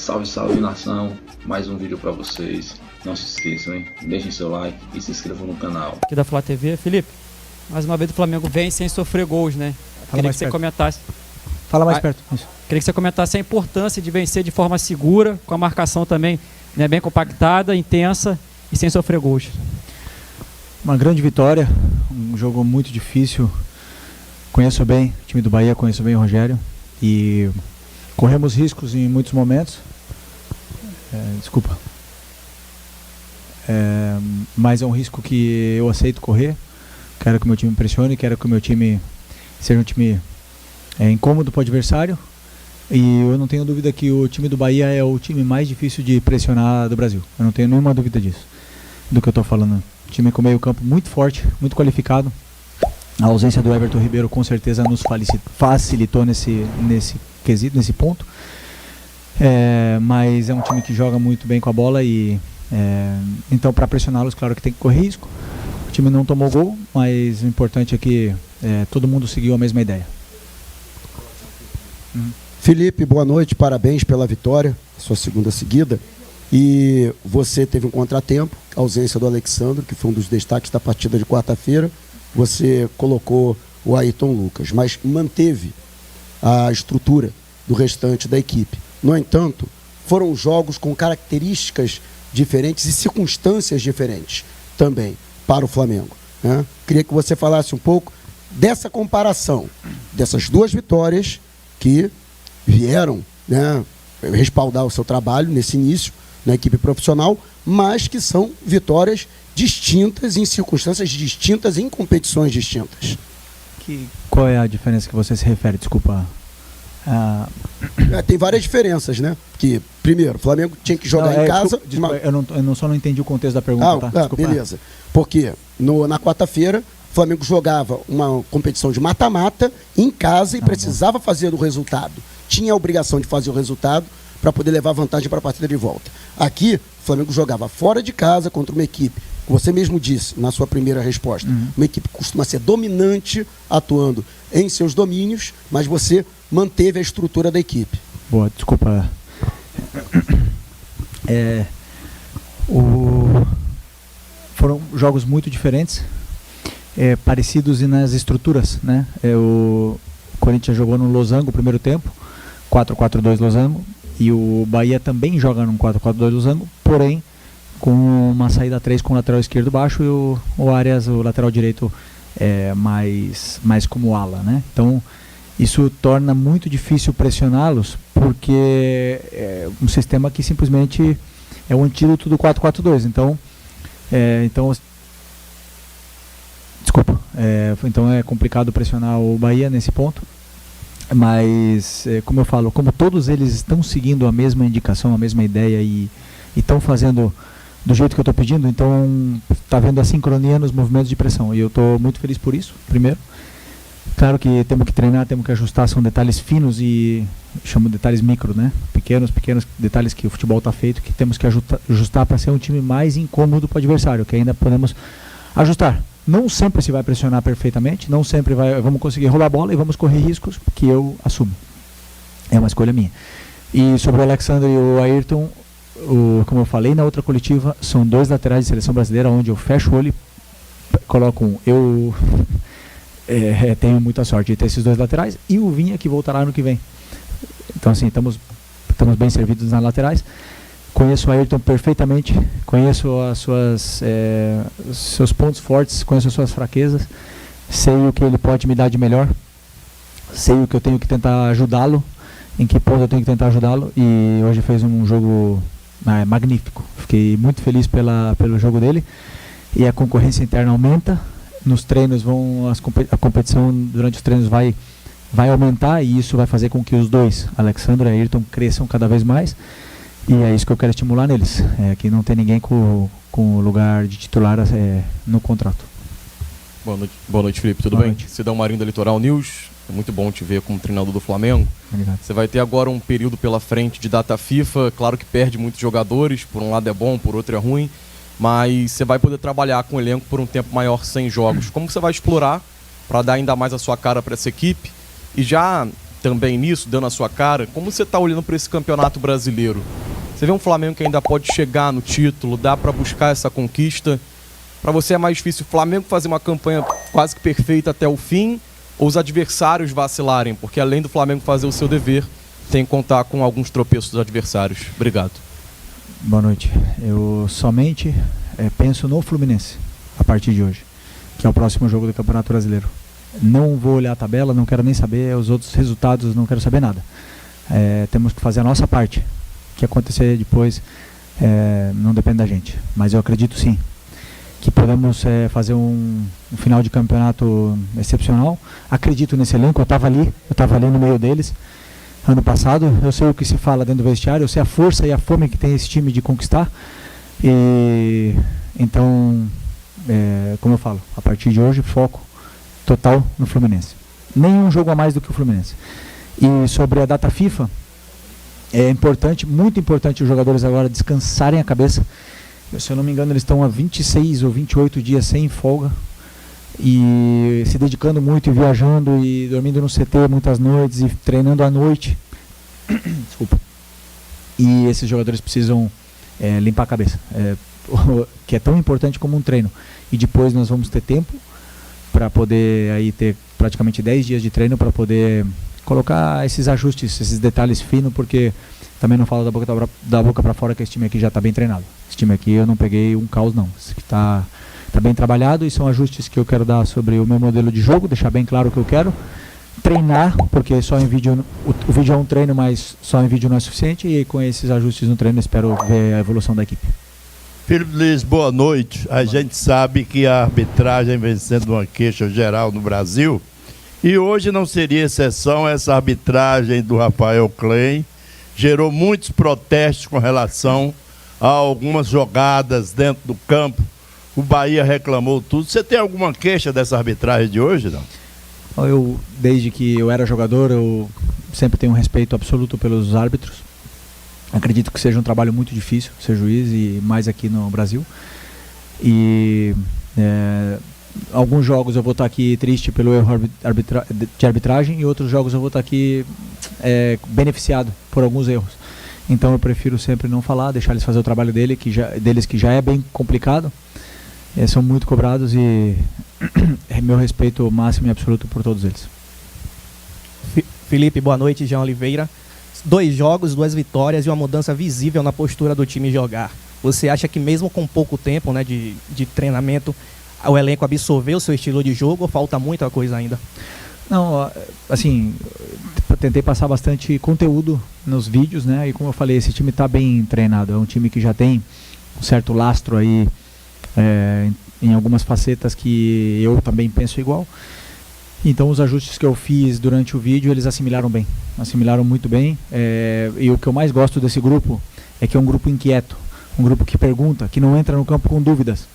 Salve, salve, nação. Mais um vídeo pra vocês. Não se esqueçam, hein? Deixem seu like e se inscrevam no canal. Aqui da Flá TV. Felipe, mais uma vez o Flamengo vem sem sofrer gols, né? Queria que você comentasse. Fala mais perto. Isso. Queria que você comentasse a importância de vencer de forma segura, com a marcação também, né, bem compactada, intensa e sem sofrer gols. Uma grande vitória, um jogo muito difícil. Conheço bem o time do Bahia, conheço bem o Rogério e corremos riscos em muitos momentos. Mas é um risco que eu aceito correr. Quero que o meu time pressione, quero que o meu time seja um time incômodo para o adversário. E eu não tenho dúvida que o time do Bahia é o time mais difícil de pressionar do Brasil. Eu não tenho nenhuma dúvida disso, do que eu estou falando. Time com meio campo muito forte, muito qualificado. A ausência do Everton Ribeiro com certeza nos facilitou nesse quesito, nesse ponto. Mas é um time que joga muito bem com a bola e então para pressioná-los, claro que tem que correr risco. O time não tomou gol, mas o importante é que todo mundo seguiu a mesma ideia. Felipe, boa noite, parabéns pela vitória, sua segunda seguida. E você teve um contratempo, a ausência do Alexandre, que foi um dos destaques da partida de quarta-feira. Você colocou o Ayrton Lucas, mas manteve a estrutura do restante da equipe. No entanto, foram jogos com características diferentes e circunstâncias diferentes também para o Flamengo, né? Queria que você falasse um pouco dessa comparação, dessas duas vitórias que vieram, né, respaldar o seu trabalho nesse início na equipe profissional, mas que são vitórias distintas, em circunstâncias distintas, em competições distintas. Qual é a diferença que você se refere? Desculpa. Tem várias diferenças, né? Porque, primeiro, o Flamengo tinha que jogar em casa... Desculpa, eu só não entendi o contexto da pergunta. Beleza. Porque na quarta-feira, o Flamengo jogava uma competição de mata-mata em casa e precisava fazer o resultado. Tinha a obrigação de fazer o resultado para poder levar vantagem para a partida de volta. Aqui, o Flamengo jogava fora de casa contra uma equipe, que você mesmo disse na sua primeira resposta, uma equipe que costuma ser dominante, atuando em seus domínios, mas você manteve a estrutura da equipe. Boa, desculpa. Foram jogos muito diferentes, parecidos nas estruturas, né? O Corinthians jogou no Losango o primeiro tempo, 4-4-2 Losango, e o Bahia também joga num 4-4-2 Losango, porém com uma saída 3 com o lateral esquerdo baixo e o Arias, o lateral direito, mais como ala, né? Então isso torna muito difícil pressioná-los, porque é um sistema que simplesmente é o antídoto do 4-4-2. Então é complicado pressionar o Bahia nesse ponto. Mas, como eu falo, como todos eles estão seguindo a mesma indicação, a mesma ideia e estão fazendo do jeito que eu estou pedindo, então está vendo a sincronia nos movimentos de pressão. E eu estou muito feliz por isso, primeiro. Claro que temos que treinar, temos que ajustar, são detalhes finos e chamo de detalhes micro, né? Pequenos detalhes que o futebol está feito, que temos que ajustar para ser um time mais incômodo para o adversário, que ainda podemos ajustar. Não sempre se vai pressionar perfeitamente, não sempre vamos conseguir roubar a bola e vamos correr riscos, que eu assumo. É uma escolha minha. E sobre o Alexandre e o Ayrton, como eu falei na outra coletiva, são dois laterais de seleção brasileira, onde eu fecho o olho e coloco um. Eu tenho muita sorte de ter esses dois laterais e o Vinha, que voltará ano que vem. Então, assim, estamos bem servidos nas laterais. Conheço o Ayrton perfeitamente, conheço seus pontos fortes, conheço as suas fraquezas, sei o que ele pode me dar de melhor, sei o que eu tenho que tentar ajudá-lo, em que ponto eu tenho que tentar ajudá-lo, e hoje fez um jogo magnífico. Fiquei muito feliz pelo jogo dele, e a concorrência interna aumenta, nos treinos a competição durante os treinos vai aumentar, e isso vai fazer com que os dois, Alexandre e Ayrton, cresçam cada vez mais. E é isso que eu quero estimular neles, que não tem ninguém com o lugar de titular no contrato. Boa noite, Felipe, tudo bem? Sidão Marinho da Litoral News, é muito bom te ver como treinador do Flamengo. Obrigado. Você vai ter agora um período pela frente de data FIFA, claro que perde muitos jogadores, por um lado é bom, por outro é ruim, mas você vai poder trabalhar com o elenco por um tempo maior sem jogos. Como você vai explorar para dar ainda mais a sua cara para essa equipe? E já também nisso, dando a sua cara. Como você está olhando para esse campeonato brasileiro? Você vê um Flamengo que ainda pode chegar no título, dá para buscar essa conquista? Para você é mais difícil o Flamengo fazer uma campanha quase que perfeita até o fim ou os adversários vacilarem? Porque além do Flamengo fazer o seu dever, tem que contar com alguns tropeços dos adversários. Obrigado. Boa noite. Eu somente penso no Fluminense a partir de hoje, que é o próximo jogo do Campeonato Brasileiro. Não vou olhar a tabela, não quero nem saber os outros resultados, não quero saber nada. Temos que fazer a nossa parte. O que acontecer depois não depende da gente. Mas eu acredito sim que podemos fazer um final de campeonato excepcional. Acredito nesse elenco, eu estava ali no meio deles ano passado. Eu sei o que se fala dentro do vestiário, eu sei a força e a fome que tem esse time de conquistar. E então, como eu falo, a partir de hoje, foco total no Fluminense. Nenhum jogo a mais do que o Fluminense. E sobre a data FIFA, é importante, muito importante os jogadores agora descansarem a cabeça. Se eu não me engano, eles estão há 26 ou 28 dias sem folga e se dedicando muito e viajando e dormindo no CT muitas noites e treinando à noite. Desculpa. E esses jogadores precisam limpar a cabeça, que é tão importante como um treino. E depois nós vamos ter tempo para poder aí ter praticamente 10 dias de treino para poder colocar esses ajustes, esses detalhes finos, porque também não falo da boca para fora que esse time aqui já está bem treinado. Esse time aqui eu não peguei um caos não. Esse aqui está bem trabalhado e são ajustes que eu quero dar sobre o meu modelo de jogo, deixar bem claro o que eu quero. Treinar, porque só em vídeo, o vídeo é um treino, mas só em vídeo não é suficiente, e com esses ajustes no treino espero ver a evolução da equipe. Felipe Luiz, boa noite. A gente sabe que a arbitragem vem sendo uma queixa geral no Brasil, e hoje não seria exceção. Essa arbitragem do Rafael Klein gerou muitos protestos com relação a algumas jogadas dentro do campo. O Bahia reclamou tudo. Você tem alguma queixa dessa arbitragem de hoje, não? Eu, desde que eu era jogador, eu sempre tenho um respeito absoluto pelos árbitros. Acredito que seja um trabalho muito difícil ser juiz, e mais aqui no Brasil. E alguns jogos eu vou estar aqui triste pelo erro de arbitragem, e outros jogos eu vou estar aqui beneficiado por alguns erros. Então eu prefiro sempre não falar, deixar eles fazer o trabalho deles, que já é bem complicado. São muito cobrados e meu respeito máximo e absoluto por todos eles. Felipe, boa noite. Jean Oliveira. 2 jogos, 2 vitórias e uma mudança visível na postura do time jogar. Você acha que mesmo com pouco tempo, né, de treinamento, o elenco absorveu o seu estilo de jogo, ou falta muita coisa ainda? Não, assim, tentei passar bastante conteúdo nos vídeos, né? E como eu falei, esse time está bem treinado. É um time que já tem um certo lastro aí em algumas facetas que eu também penso igual. Então os ajustes que eu fiz durante o vídeo, eles assimilaram muito bem. E o que eu mais gosto desse grupo é que é um grupo inquieto, um grupo que pergunta, que não entra no campo com dúvidas.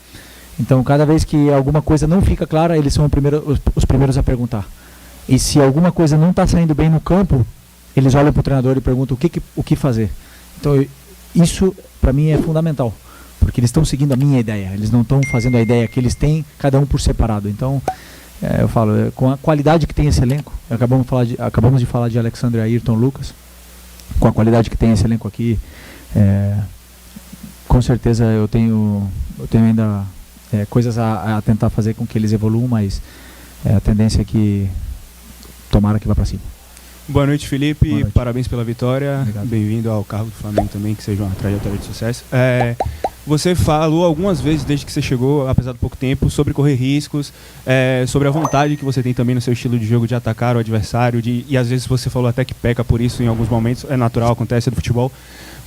Então cada vez que alguma coisa não fica clara, eles são os primeiros a perguntar. E se alguma coisa não está saindo bem no campo, eles olham para o treinador e perguntam o que fazer. Então isso para mim é fundamental, porque eles estão seguindo a minha ideia, eles não estão fazendo a ideia que eles têm, cada um por separado. Então eu falo, com a qualidade que tem esse elenco, acabamos de falar de Alexandre, Ayrton, Lucas, com a qualidade que tem esse elenco aqui, com certeza eu tenho ainda coisas a tentar fazer com que eles evoluam, mas a tendência é que tomara que vá para cima. Boa noite, Felipe. Boa noite. Parabéns pela vitória. Obrigado. Bem-vindo ao cargo do Flamengo também, que seja uma trajetória de sucesso. Você falou algumas vezes, desde que você chegou, apesar do pouco tempo, sobre correr riscos, sobre a vontade que você tem também no seu estilo de jogo de atacar o adversário, e às vezes você falou até que peca por isso em alguns momentos, é natural, acontece, é do futebol.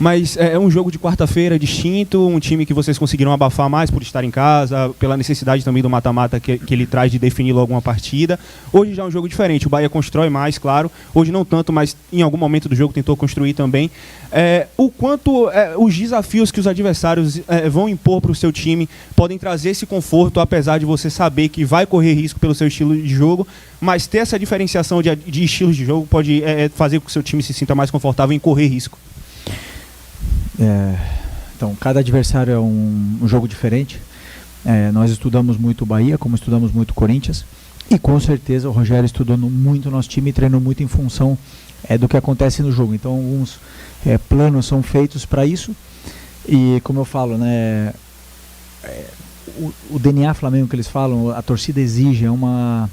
Mas é um jogo de quarta-feira distinto, um time que vocês conseguiram abafar mais por estar em casa, pela necessidade também do mata-mata que ele traz de definir logo uma partida. Hoje já é um jogo diferente, o Bahia constrói mais, claro. Hoje não tanto, mas em algum momento do jogo tentou construir também. O quanto os desafios que os adversários vão impor para o seu time podem trazer esse conforto, apesar de você saber que vai correr risco pelo seu estilo de jogo, mas ter essa diferenciação de estilos de jogo pode fazer com que o seu time se sinta mais confortável em correr risco. Então, cada adversário é um jogo diferente. Nós estudamos muito o Bahia, como estudamos muito o Corinthians, E com certeza o Rogério estudou muito o nosso time e treinou muito em função do que acontece no jogo. Então alguns planos são feitos para isso. E como eu falo, né, o DNA Flamengo que eles falam, a torcida exige, é um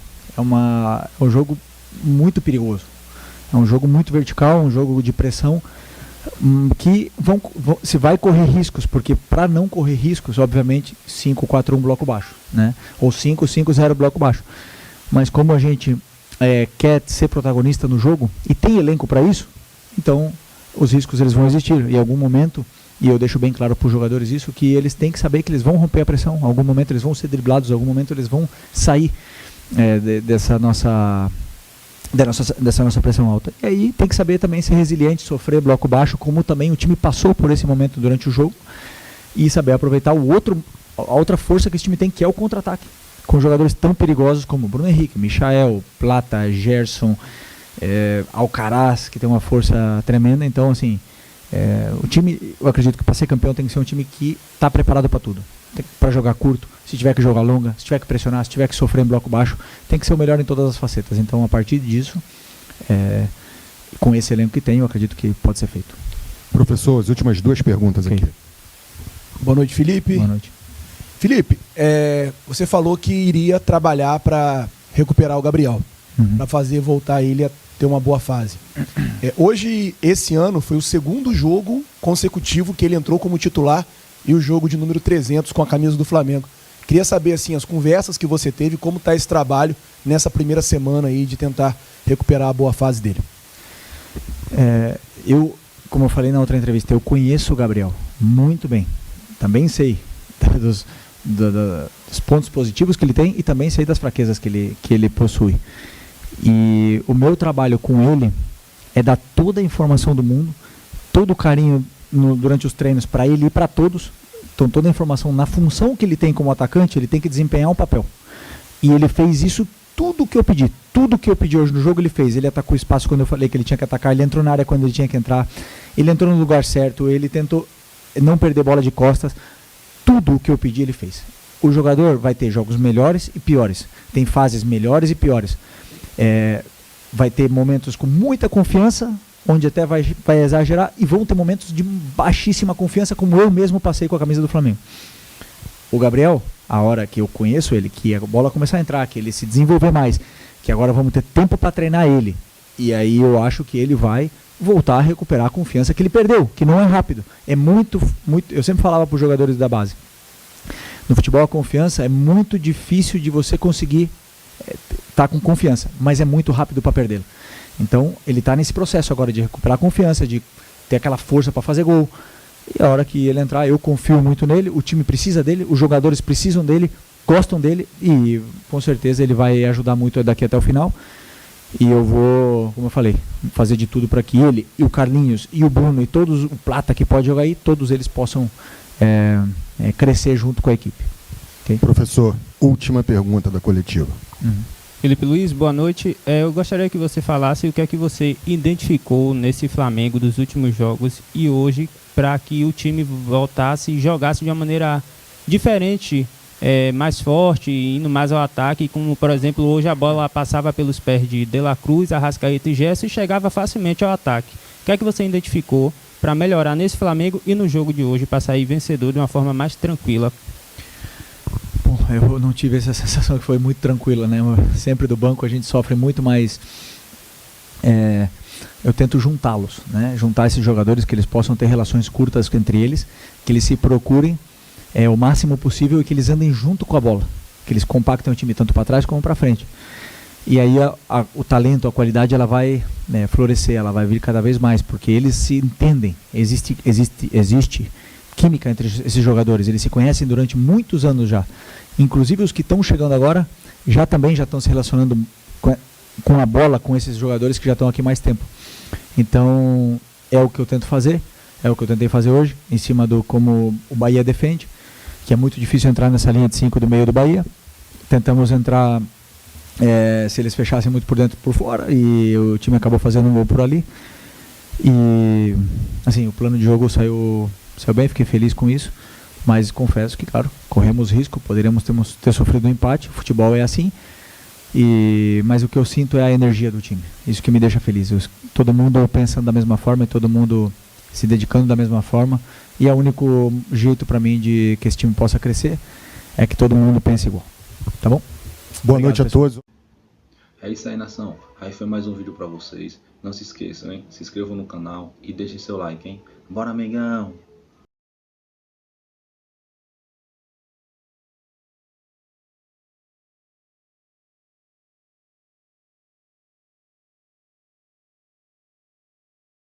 jogo muito perigoso. É um jogo muito vertical, um jogo de pressão, que se vai correr riscos, porque para não correr riscos, obviamente 5-4-1 bloco baixo, né? Ou 5-5-0 bloco baixo. Mas como a gente quer ser protagonista no jogo e tem elenco para isso, então os riscos eles vão existir. Em algum momento, e eu deixo bem claro para os jogadores isso, que eles têm que saber que eles vão romper a pressão, em algum momento eles vão ser driblados, em algum momento eles vão sair dessa nossa pressão alta. E aí tem que saber também ser resiliente, sofrer bloco baixo, como também o time passou por esse momento durante o jogo, e saber aproveitar a outra força que esse time tem, que é o contra-ataque, com jogadores tão perigosos como Bruno Henrique, Michael, Plata, Gerson, Alcaraz, que tem uma força tremenda. Então, assim, o time, eu acredito que para ser campeão tem que ser um time que está preparado para tudo. Para jogar curto, se tiver que jogar longa, se tiver que pressionar, se tiver que sofrer em bloco baixo, tem que ser o melhor em todas as facetas. Então, a partir disso, com esse elenco que tem, eu acredito que pode ser feito. Professor, as últimas 2 perguntas aqui. Boa noite, Felipe. Boa noite. Felipe, você falou que iria trabalhar para recuperar o Gabriel, para fazer voltar ele a ter uma boa fase. Hoje, esse ano, foi o 2º jogo consecutivo que ele entrou como titular e o jogo de número 300 com a camisa do Flamengo. Queria saber, assim, as conversas que você teve, como está esse trabalho nessa primeira semana aí de tentar recuperar a boa fase dele. Como eu falei na outra entrevista, eu conheço o Gabriel muito bem. Também sei dos pontos positivos que ele tem e também sei das fraquezas que ele possui. E o meu trabalho com ele é dar toda a informação do mundo, todo o carinho durante os treinos para ele e para todos. Então toda a informação na função que ele tem como atacante, ele tem que desempenhar um papel. E ele fez isso, tudo que eu pedi hoje no jogo ele fez. Ele atacou o espaço quando eu falei que ele tinha que atacar, ele entrou na área quando ele tinha que entrar, ele entrou no lugar certo, ele tentou não perder bola de costas. Tudo o que eu pedi ele fez. O jogador vai ter jogos melhores e piores, tem fases melhores e piores, vai ter momentos com muita confiança, onde até vai exagerar, e vão ter momentos de baixíssima confiança, como eu mesmo passei com a camisa do Flamengo. O Gabriel, a hora que eu conheço ele, que a bola começar a entrar, que ele se desenvolver mais, que agora vamos ter tempo para treinar ele, e aí eu acho que ele vai voltar a recuperar a confiança que ele perdeu, que não é rápido. É muito, eu sempre falava para os jogadores da base, no futebol a confiança é muito difícil de você conseguir estar com confiança, mas é muito rápido para perdê-la. Então ele está nesse processo agora de recuperar a confiança, de ter aquela força para fazer gol. E a hora que ele entrar, eu confio muito nele, o time precisa dele, os jogadores precisam dele, gostam dele, e com certeza ele vai ajudar muito daqui até o final. E eu vou, como eu falei, fazer de tudo para que ele e o Carlinhos e o Bruno e todos, o Plata que pode jogar aí, todos eles possam crescer junto com a equipe. Okay? Professor, última pergunta da coletiva. Felipe Luiz, boa noite. Eu gostaria que você falasse o que é que você identificou nesse Flamengo dos últimos jogos e hoje para que o time voltasse e jogasse de uma maneira diferente, mais forte, indo mais ao ataque, como por exemplo hoje a bola passava pelos pés de La Cruz, Arrascaeta e Gerson e chegava facilmente ao ataque. O que é que você identificou para melhorar nesse Flamengo e no jogo de hoje para sair vencedor de uma forma mais tranquila? Bom, eu não tive essa sensação que foi muito tranquila, né? Sempre do banco a gente sofre muito, mas eu tento juntá-los, né? Juntar esses jogadores, que eles possam ter relações curtas entre eles, que eles se procurem o máximo possível e que eles andem junto com a bola, que eles compactem o time tanto para trás como para frente. E aí o talento, a qualidade, ela vai florescer, ela vai vir cada vez mais, porque eles se entendem, existe química entre esses jogadores, eles se conhecem durante muitos anos já, inclusive os que estão chegando agora já estão se relacionando com a bola, com esses jogadores que já estão aqui mais tempo. Então é o que eu tento fazer, é o que eu tentei fazer hoje, em cima do como o Bahia defende, que é muito difícil entrar nessa linha de 5 do meio do Bahia. Tentamos entrar, se eles fechassem muito por dentro e por fora, e o time acabou fazendo um gol por ali. E assim, o plano de jogo saiu bem, fiquei feliz com isso, mas confesso que, claro, corremos risco, poderíamos ter sofrido um empate, o futebol é assim, Mas o que eu sinto é a energia do time. Isso que me deixa feliz. Todo mundo pensando da mesma forma e todo mundo se dedicando da mesma forma. E é o único jeito para mim de que esse time possa crescer é que todo mundo pense igual. Tá bom? Boa noite a todos. É isso aí, nação. Aí foi mais um vídeo pra vocês. Não se esqueçam, hein? Se inscrevam no canal e deixem seu like, hein? Bora, amigão!